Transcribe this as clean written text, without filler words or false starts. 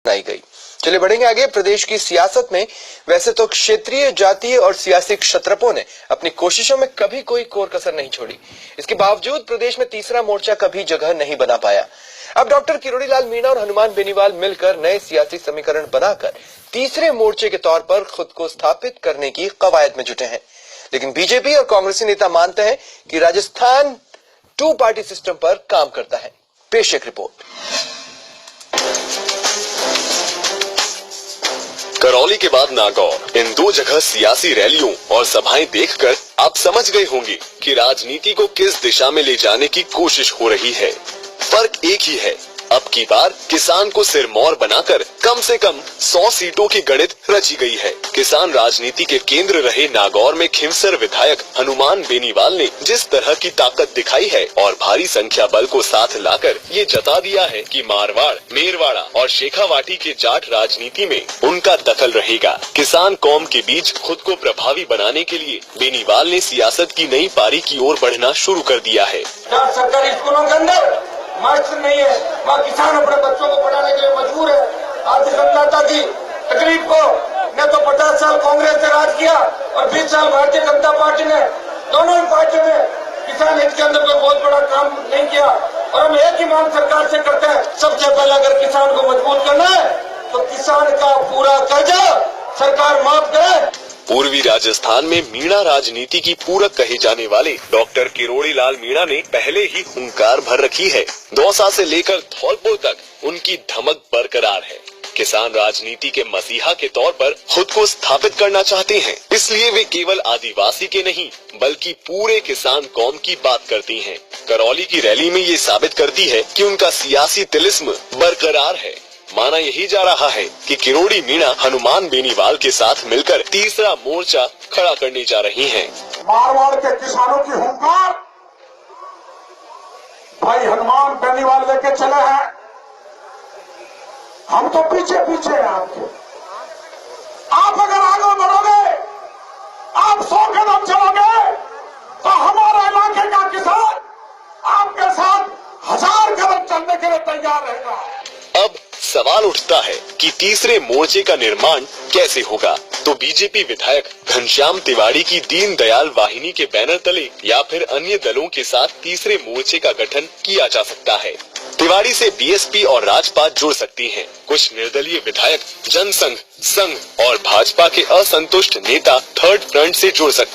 बनाई गई। चलिए बढ़ेंगे आगे। प्रदेश की सियासत में वैसे तो क्षेत्रीय, जातीय और सियासी क्षत्रपों ने अपनी कोशिशों में कभी कोई कोर कसर नहीं छोड़ी। इसके बावजूद प्रदेश में तीसरा मोर्चा कभी जगह नहीं बना पाया। अब डॉक्टर किरोड़ी लाल मीणा और हनुमान बेनीवाल मिलकर नए सियासी समीकरण बनाकर तीसरे मोर्चे के तौर पर खुद को स्थापित करने की कवायद में जुटे हैं। लेकिन बीजेपी और कांग्रेसी नेता मानते हैं कि राजस्थान 2 पार्टी सिस्टम पर काम करता है। पेश एक रिपोर्ट। करौली के बाद नागौर, इन 2 जगह सियासी रैलियों और सभाएं देखकर आप समझ गए होंगे कि राजनीति को किस दिशा में ले जाने की कोशिश हो रही है। फर्क एक ही है, अब की बार किसान को सिरमौर बनाकर कम से कम 100 सीटों की गणित रची गई है। किसान राजनीति के केंद्र रहे नागौर में खिंवसर विधायक हनुमान बेनीवाल ने जिस तरह की ताकत दिखाई है और भारी संख्या बल को साथ लाकर ये जता दिया है कि मारवाड़, मेरवाड़ा और शेखावाटी के जाट राजनीति में उनका दखल रहेगा। किसान कौम के बीच खुद को प्रभावी बनाने के लिए बेनीवाल ने सियासत की नई पारी की ओर बढ़ना शुरू कर दिया है। सरकारी स्कूलों के अंदर मास्टर नहीं है, वहाँ किसान अपने बच्चों को पढ़ाने के लिए मजबूर है। आर्थिक अन्नदाता की तकलीफ को ने तो 50 साल कांग्रेस ने राज किया और 20 साल भारतीय जनता पार्टी ने, दोनों ही पार्टी ने किसान हित के अंदर कोई बहुत बड़ा काम नहीं किया। और हम एक ही मांग सरकार से करते हैं, सबसे पहले अगर किसान को मजबूत करना है तो किसान का पूरा कर्जा सरकार माफ करे। पूर्वी राजस्थान में मीणा राजनीति की पूरक कहे जाने वाले डॉक्टर किरोड़ी लाल मीणा ने पहले ही हुंकार भर रखी है। दौसा से लेकर धौलपुर तक उनकी धमक बरकरार है। किसान राजनीति के मसीहा के तौर पर खुद को स्थापित करना चाहते हैं, इसलिए वे केवल आदिवासी के नहीं बल्कि पूरे किसान कौम की बात करती हैं। करौली की रैली में ये साबित करती है कि उनका सियासी तिलिस्म बरकरार है। माना यही जा रहा है कि किरोड़ी मीणा हनुमान बेनीवाल के साथ मिलकर तीसरा मोर्चा खड़ा करने जा रही हैं। मारवाड़ के किसानों की हुंकार भाई हनुमान बेनीवाल लेके चले हैं। हम तो पीछे पीछे हैं आपके। आप अगर आगे बढ़ोगे, आप 100 कदम चलोगे तो हमारा इलाके का किसान आपके साथ 1000 कदम चलने के लिए तैयार रहेगा। अब सवाल उठता है कि तीसरे मोर्चे का निर्माण कैसे होगा। तो बीजेपी विधायक घनश्याम तिवाड़ी की दीनदयाल वाहिनी के बैनर तले या फिर अन्य दलों के साथ तीसरे मोर्चे का गठन किया जा सकता है। तिवाड़ी से बीएसपी और राजपा जुड़ सकती हैं। कुछ निर्दलीय विधायक जनसंघ, संघ और भाजपा के असंतुष्ट नेता थर्ड फ्रंट से जुड़ सकते हैं।